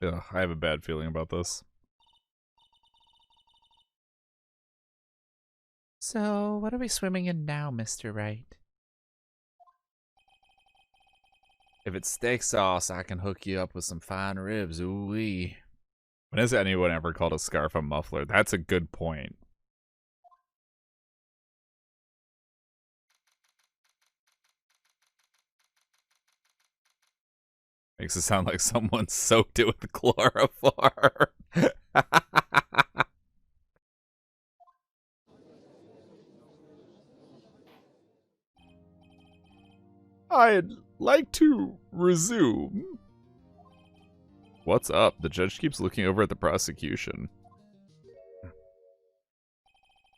Ugh, I have a bad feeling about this. So, what are we swimming in now, Mr. Wright? If it's steak sauce, I can hook you up with some fine ribs. Ooh-wee. When has anyone ever called a scarf a muffler? That's a good point. Makes it sound like someone soaked it with chloroform. I'd like to resume. What's up? The judge keeps looking over at the prosecution.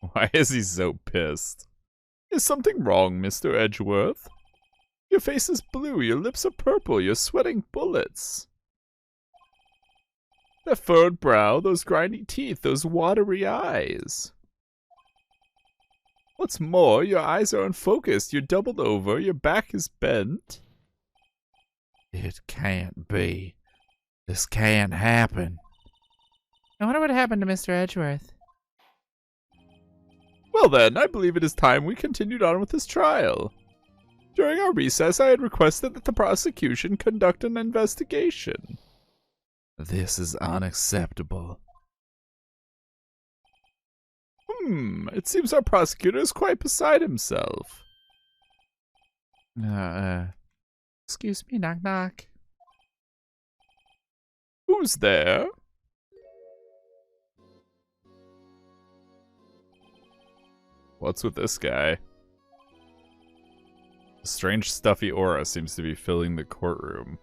Why is he so pissed? Is something wrong, Mr. Edgeworth? Your face is blue, your lips are purple, you're sweating bullets. That furrowed brow, those grimy teeth, those watery eyes. What's more, your eyes are unfocused, you're doubled over, your back is bent. It can't be. This can't happen. I wonder what happened to Mr. Edgeworth. Well then, I believe it is time we continued on with this trial. During our recess, I had requested that the prosecution conduct an investigation. This is unacceptable. It seems our prosecutor is quite beside himself. Excuse me, knock knock. Who's there? What's with this guy? A strange stuffy aura seems to be filling the courtroom.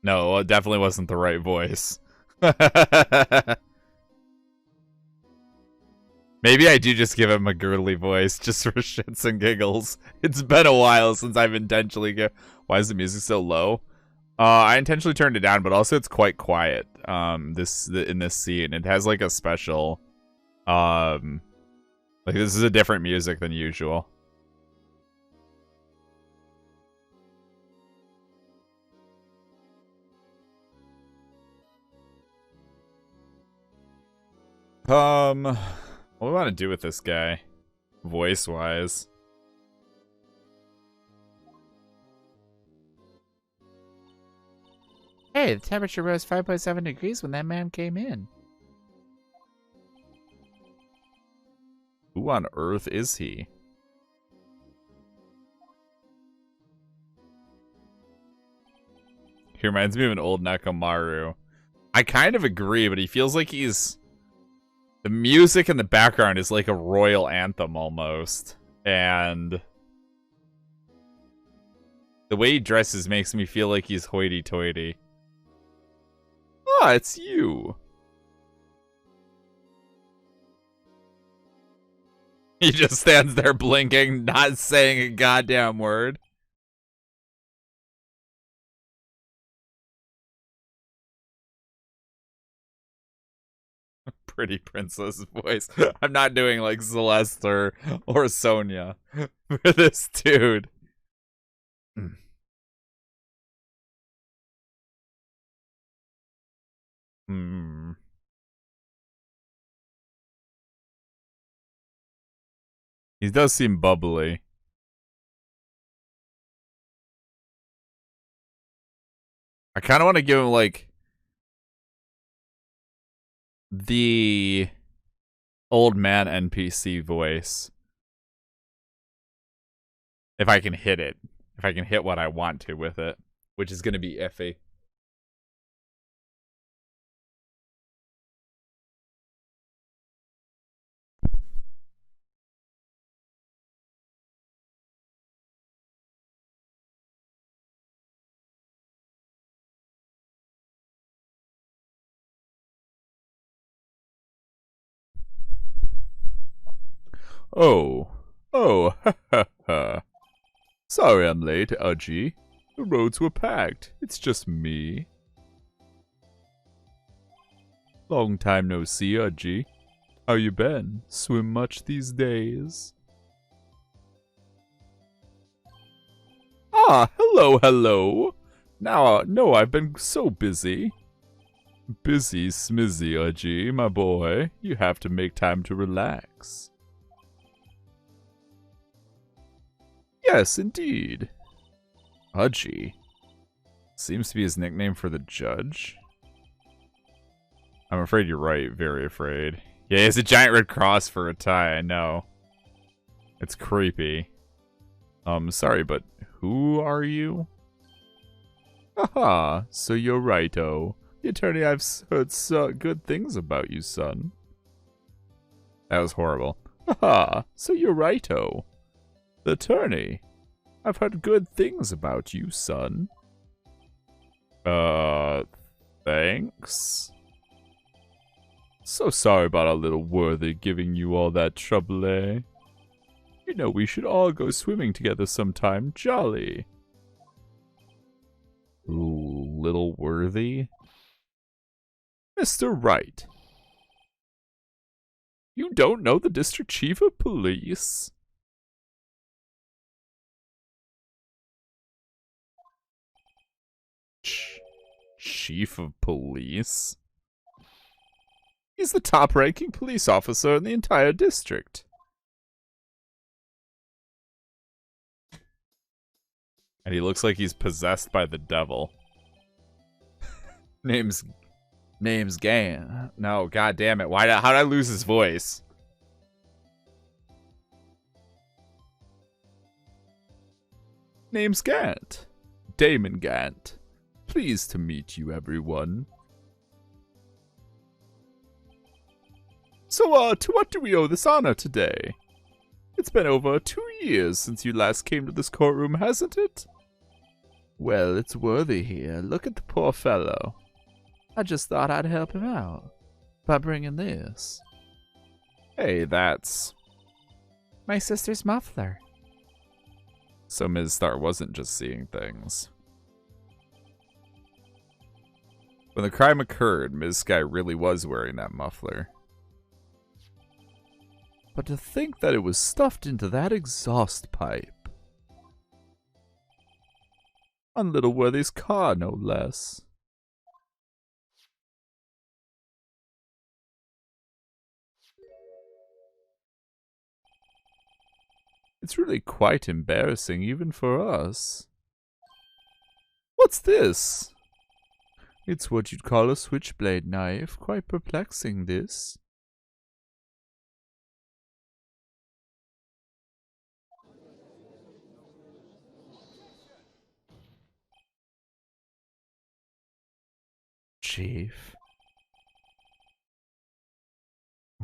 No, it definitely wasn't the right voice. Maybe I do just give him a girly voice, just for shits and giggles. It's been a while since I've intentionally Why is the music so low? I intentionally turned it down, but also it's quite quiet. In this scene, it has like a special, like this is a different music than usual. What do we want to do with this guy, voice-wise? Hey, the temperature rose 5.7 degrees when that man came in. Who on earth is he? He reminds me of an old Nekomaru. I kind of agree, but he feels like he's... The music in the background is like a royal anthem almost. And the way he dresses makes me feel like he's hoity-toity. Ah, it's you. He just stands there blinking, not saying a goddamn word. Pretty princess voice. I'm not doing like Celeste or Sonia for this dude. He does seem bubbly. I kind of want to give him like the old man NPC voice. If I can hit it. If I can hit what I want to with it. Which is going to be iffy. Oh, ha ha ha. Sorry I'm late, Udgy. The roads were packed. It's just me. Long time no see, Udgy. How you been? Swim much these days? Ah, hello, hello. Now, no, I've been so busy. Busy, smizzy, Udgy, my boy. You have to make time to relax. Yes, indeed. Udgy. Seems to be his nickname for the judge. I'm afraid you're right, very afraid. Yeah, he has a giant red cross for a tie, I know. It's creepy. Sorry, but who are you? Haha, so you're righto. The attorney, I've heard good things about you, son. That was horrible. Haha, so you're righto. The attorney, I've heard good things about you, son. Thanks? So sorry about our little worthy giving you all that trouble, eh? You know, we should all go swimming together sometime. Jolly. Ooh, little worthy? Mr. Wright. You don't know the district chief of police? Chief of police? He's the top-ranking police officer in the entire district. And he looks like he's possessed by the devil. Name's Gan. No, god damn it. How'd I lose his voice? Name's Gant. Damon Gant. Pleased to meet you, everyone. So, to what do we owe this honor today? It's been over 2 years since you last came to this courtroom, hasn't it? Well, it's worthy here. Look at the poor fellow. I just thought I'd help him out by bringing this. Hey, that's My sister's muffler. So Ms. Star wasn't just seeing things. When the crime occurred, Ms. Sky really was wearing that muffler. But to think that it was stuffed into that exhaust pipe. On Little Worthy's car, no less. It's really quite embarrassing, even for us. What's this? It's what you'd call a switchblade knife. Quite perplexing, this. Chief.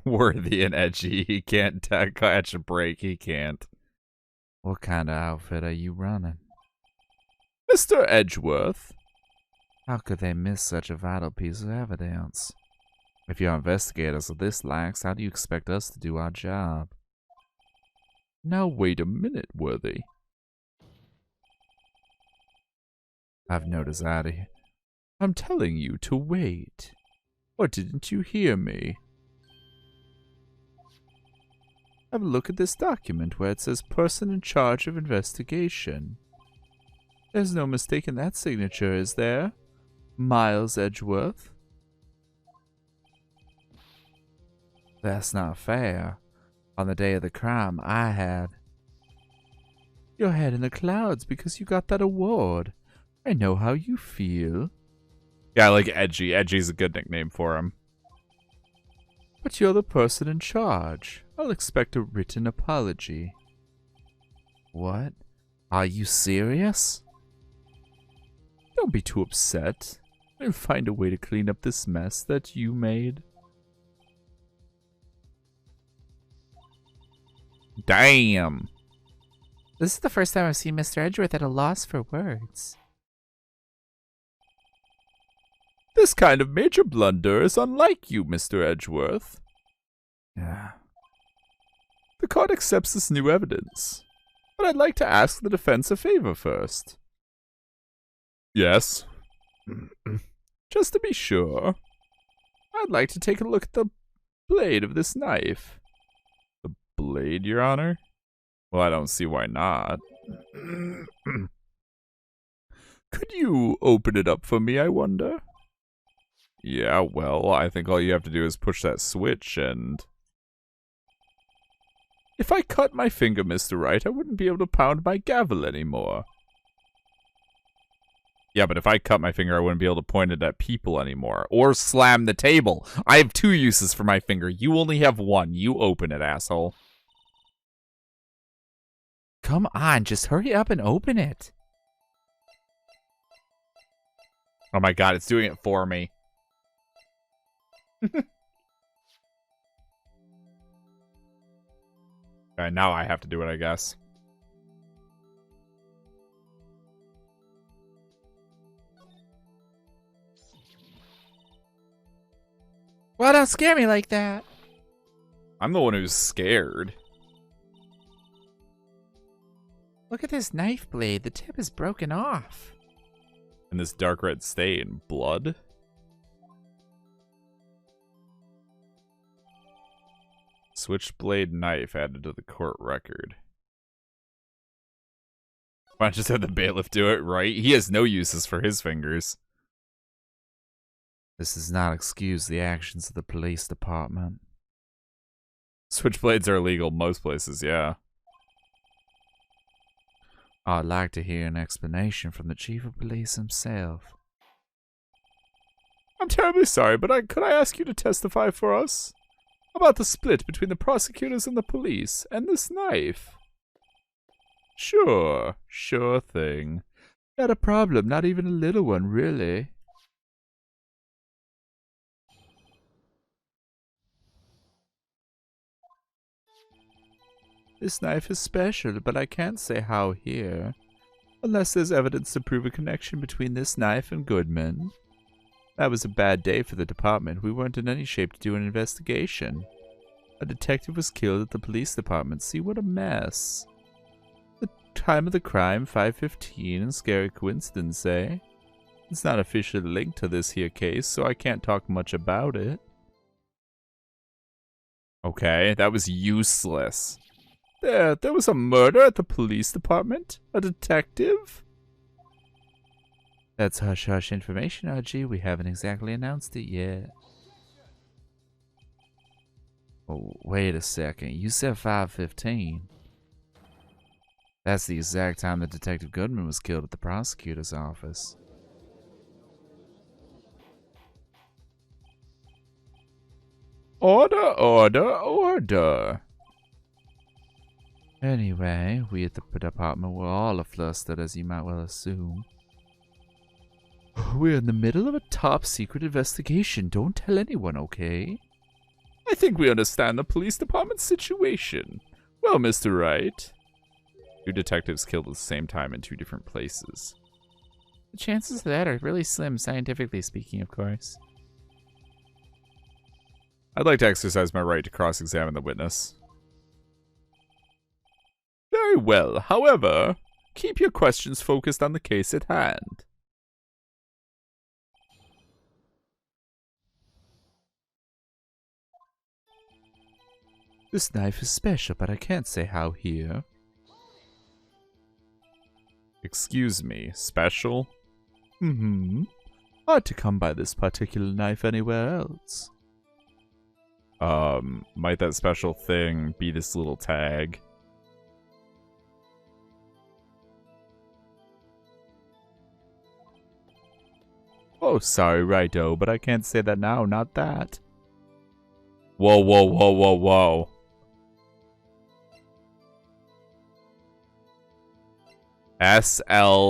Worthy and edgy. He can't catch a break. He can't. What kind of outfit are you running? Mr. Edgeworth. How could they miss such a vital piece of evidence? If your investigators are this lax, how do you expect us to do our job? Now wait a minute, Worthy. I've noticed that. I'm telling you to wait. Or didn't you hear me? Have a look at this document where it says person in charge of investigation. There's no mistaking that signature, is there? Miles Edgeworth? That's not fair. On the day of the crime, I had your head in the clouds because you got that award. I know how you feel. Yeah, I like Edgy. Edgy's a good nickname for him. But you're the person in charge. I'll expect a written apology. What? Are you serious? Don't be too upset. I'll find a way to clean up this mess that you made. Damn. This is the first time I've seen Mr. Edgeworth at a loss for words. This kind of major blunder is unlike you, Mr. Edgeworth. Yeah. The court accepts this new evidence, but I'd like to ask the defense a favor first. Yes. Just to be sure, I'd like to take a look at the blade of this knife. The blade, Your Honor? Well, I don't see why not. Could you open it up for me, I wonder? Yeah, well, I think all you have to do is push that switch and... If I cut my finger, Mr. Wright, I wouldn't be able to pound my gavel anymore. Yeah, but if I cut my finger, I wouldn't be able to point it at people anymore. Or slam the table. I have 2 uses for my finger. You only have 1. You open it, asshole. Come on, just hurry up and open it. Oh my god, it's doing it for me. Okay, now I have to do it, I guess. Well, don't scare me like that. I'm the one who's scared. Look at this knife blade. The tip is broken off. And this dark red stain. Blood? Switchblade knife added to the court record. Why not just have the bailiff do it, right? He has no uses for his fingers. This does not excuse the actions of the police department. Switchblades are illegal most places, yeah. I'd like to hear an explanation from the chief of police himself. I'm terribly sorry, but could I ask you to testify for us? About the split between the prosecutors and the police, and this knife? Sure thing. Not a problem, not even a little one, really. This knife is special, but I can't say how here. Unless there's evidence to prove a connection between this knife and Goodman. That was a bad day for the department. We weren't in any shape to do an investigation. A detective was killed at the police department. See, what a mess. The time of the crime, 5:15, and scary coincidence, eh? It's not officially linked to this here case, so I can't talk much about it. Okay, that was useless. There was a murder at the police department? A detective? That's hush-hush information, RG. We haven't exactly announced it yet. Oh, wait a second. You said 5:15. That's the exact time that Detective Goodman was killed at the prosecutor's office. Order, order, order. Anyway, we at the department were all flustered, as you might well assume. We're in the middle of a top-secret investigation. Don't tell anyone, okay? I think we understand the police department's situation. Well, Mr. Wright. 2 detectives killed at the same time in 2 different places. The chances of that are really slim, scientifically speaking, of course. I'd like to exercise my right to cross-examine the witness. Very well. However, keep your questions focused on the case at hand. This knife is special, but I can't say how here. Excuse me, special? Hard to come by this particular knife anywhere else. Might that special thing be this little tag? Oh, sorry, righto, but I can't say that now, not that. Whoa, whoa, whoa, whoa, whoa. SL-9.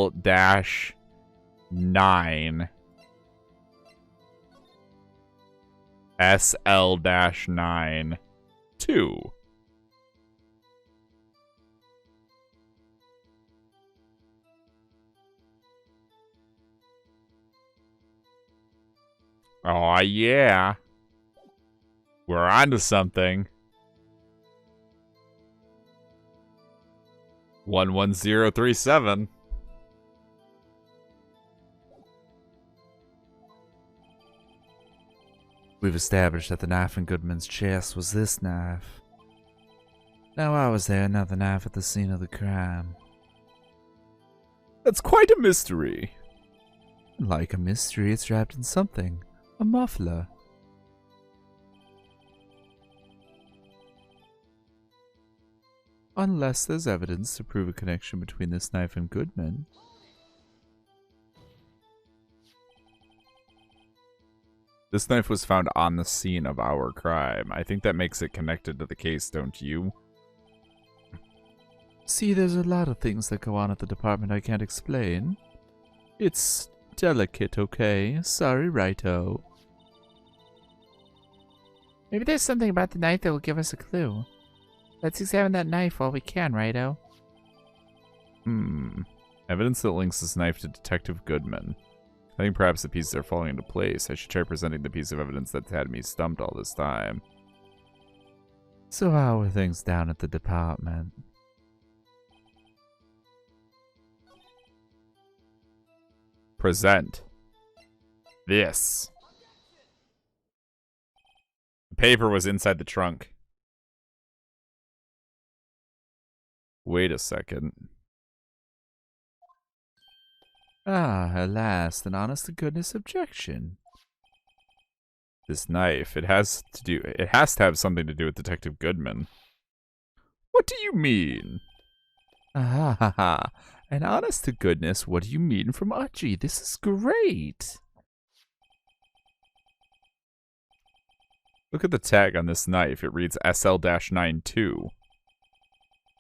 SL-9. 2. Oh, yeah. We're onto something. 11037. We've established that the knife in Goodman's chest was this knife. Now why was there another knife at the scene of the crime? That's quite a mystery. Like a mystery, it's wrapped in something. A muffler. Unless there's evidence to prove a connection between this knife and Goodman. This knife was found on the scene of our crime. I think that makes it connected to the case, don't you? See, there's a lot of things that go on at the department I can't explain. It's delicate, okay? Sorry, righto. Maybe there's something about the knife that will give us a clue. Let's examine that knife while we can, righto. Evidence that links this knife to Detective Goodman. I think perhaps the pieces are falling into place. I should try presenting the piece of evidence that's had me stumped all this time. So how are things down at the department? Present. This. The paper was inside the trunk. Wait a second. Ah, at last, an honest-to-goodness objection. This knife, it has to have something to do with Detective Goodman. What do you mean? Ah ha ha. And honest-to-goodness, what do you mean from Archie? This is great. Look at the tag on this knife. It reads SL-92.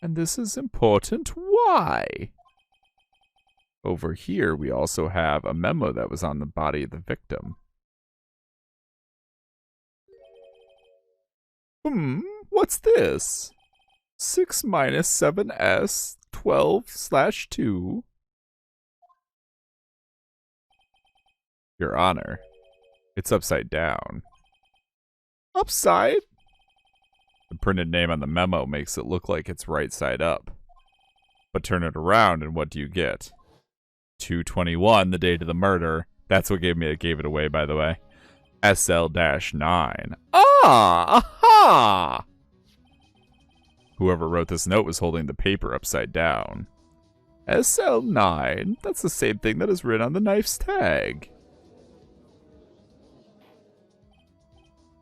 And this is important. Why? Over here, we also have a memo that was on the body of the victim. What's this? 6 minus 7s 12/2. Your Honor, it's upside down. Upside? The printed name on the memo makes it look like it's right side up. But turn it around and what do you get? 2/21, the date of the murder. That's what gave it away, by the way. SL-9. Ah! Aha! Whoever wrote this note was holding the paper upside down. SL-9? That's the same thing that is written on the knife's tag.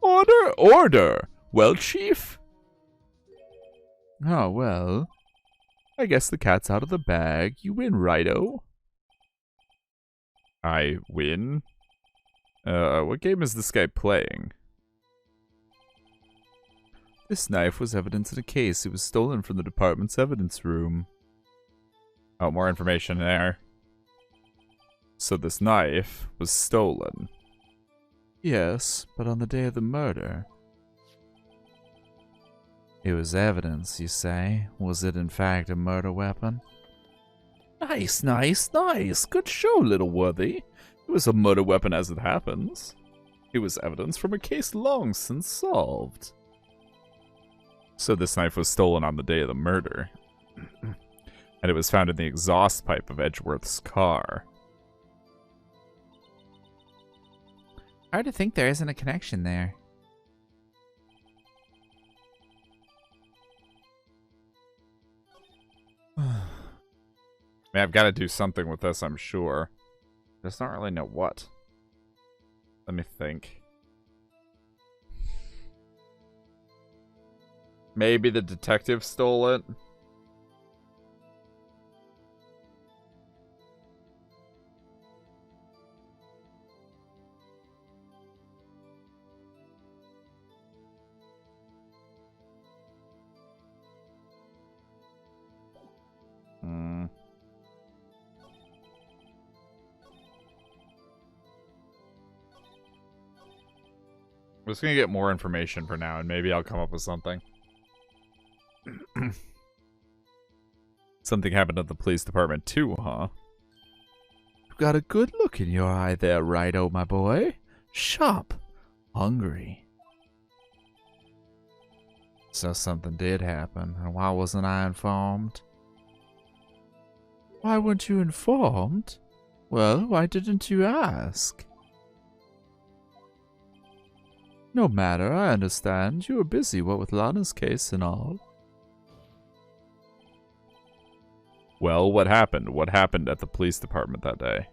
Order, order! Well, Chief? Oh, well. I guess the cat's out of the bag. You win, righto. I win? What game is this guy playing? This knife was evidence in a case. It was stolen from the department's evidence room. Oh, more information there. So this knife was stolen. Yes, but on the day of the murder. It was evidence, you say? Was it in fact a murder weapon? Nice, nice, nice. Good show, little worthy. It was a murder weapon as it happens. It was evidence from a case long since solved. So this knife was stolen on the day of the murder. And it was found in the exhaust pipe of Edgeworth's car. Hard to think there isn't a connection there. I mean, I've got to do something with this, I'm sure. I just don't really know what. Let me think. Maybe the detective stole it? I'm just gonna get more information for now, and maybe I'll come up with something. Something happened at the police department too, huh? You've got a good look in your eye there, righto, my boy. Sharp. Hungry. So something did happen, and why wasn't I informed? Why weren't you informed? Well, why didn't you ask? No matter, I understand. You were busy, what with Lana's case and all. Well, what happened? What happened at the police department that day?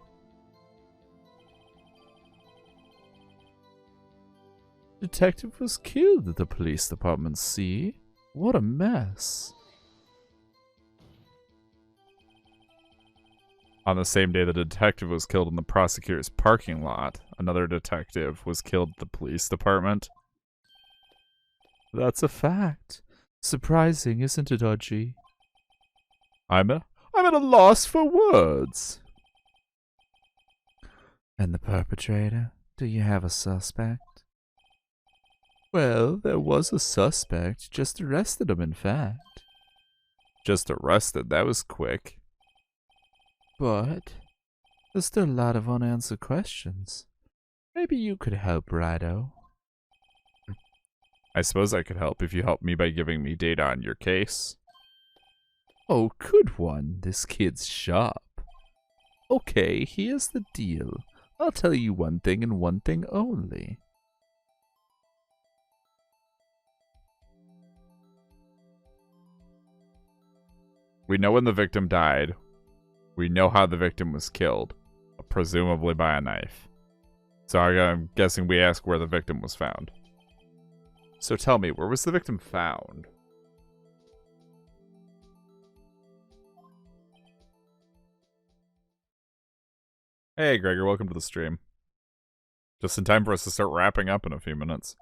Detective was killed at the police department, see? What a mess. On the same day the detective was killed in the prosecutor's parking lot, another detective was killed at the police department. That's a fact. Surprising, isn't it, Audrey? I'm at a loss for words. And the perpetrator? Do you have a suspect? Well, there was a suspect. Just arrested him, in fact. Just arrested? That was quick. But there's still a lot of unanswered questions. Maybe you could help, Rido. I suppose I could help if you help me by giving me data on your case. Oh, good one. This kid's sharp. Okay, here's the deal. I'll tell you one thing and one thing only. We know when the victim died. We know how the victim was killed, presumably by a knife. So I'm guessing we ask where the victim was found. So tell me, where was the victim found? Hey, Gregor, welcome to the stream. Just in time for us to start wrapping up in a few minutes.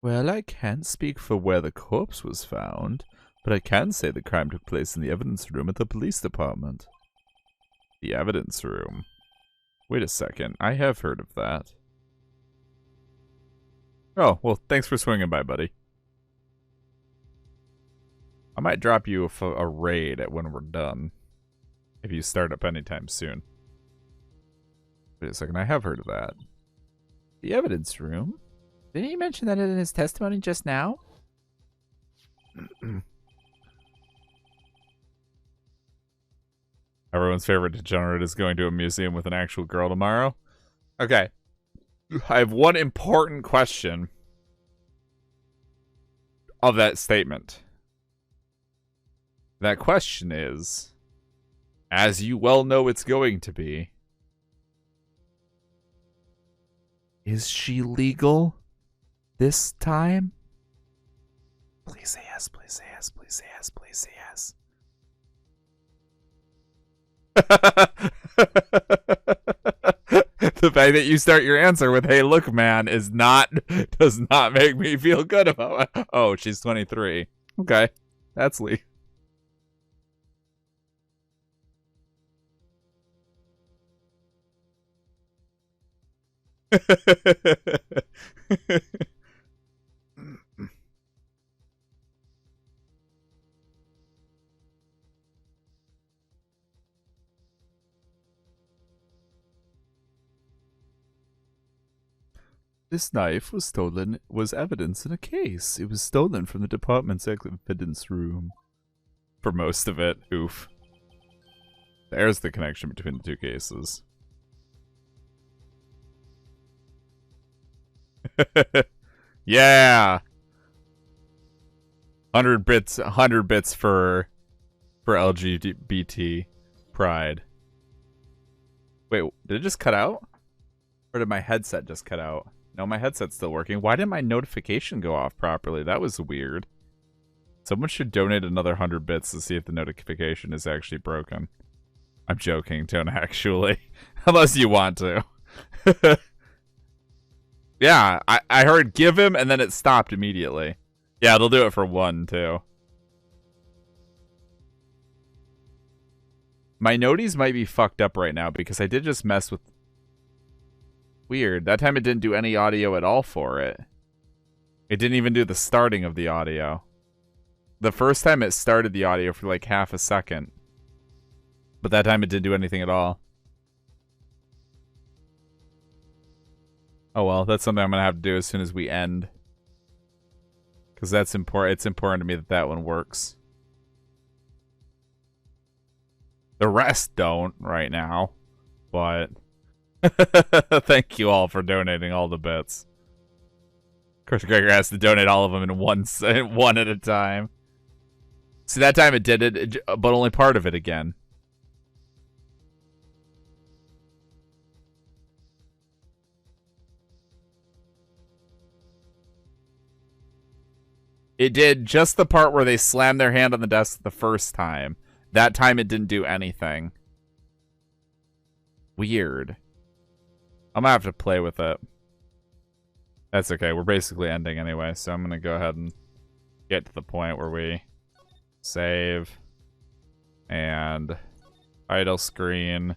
Well, I can't speak for where the corpse was found, but I can say the crime took place in the evidence room at the police department. The evidence room? Wait a second, I have heard of that. Oh, well, thanks for swinging by, buddy. I might drop you a raid when we're done. If you start up anytime soon. Wait a second, I have heard of that. The evidence room? Didn't he mention that in his testimony just now? Everyone's favorite degenerate is going to a museum with an actual girl tomorrow. Okay. I have one important question of that statement. That question is, as you well know it's going to be, is she legal this time? Please say yes, please say yes, please say yes, please say yes. The fact that you start your answer with "Hey, look, man," does not make me feel good about it. Oh, she's 23. Okay, that's legal. This knife was evidence in a case. It was stolen from the department's evidence room. For most of it, oof. There's the connection between the two cases. Yeah. 100 bits for LGBT pride. Wait, did it just cut out? Or did my headset just cut out? No, my headset's still working. Why didn't my notification go off properly? That was weird. Someone should donate another 100 bits to see if the notification is actually broken. I'm joking, don't actually. Unless you want to. Yeah, I heard give him and then it stopped immediately. Yeah, they'll do it for one, too. My noties might be fucked up right now because I did just mess with... Weird. That time it didn't do any audio at all for it. It didn't even do the starting of the audio. The first time it started the audio for like half a second. But that time it didn't do anything at all. Oh well, that's something I'm going to have to do as soon as we end. Because that's important. It's important to me that that one works. The rest don't right now. But Thank you all for donating all the bits. Of course, Gregor has to donate all of them in one at a time. See, that time it did it, but only part of it again. It did just the part where they slammed their hand on the desk the first time. That time it didn't do anything. Weird. I'm gonna have to play with it. That's okay. We're basically ending anyway, so I'm gonna go ahead and get to the point where we save and idle screen.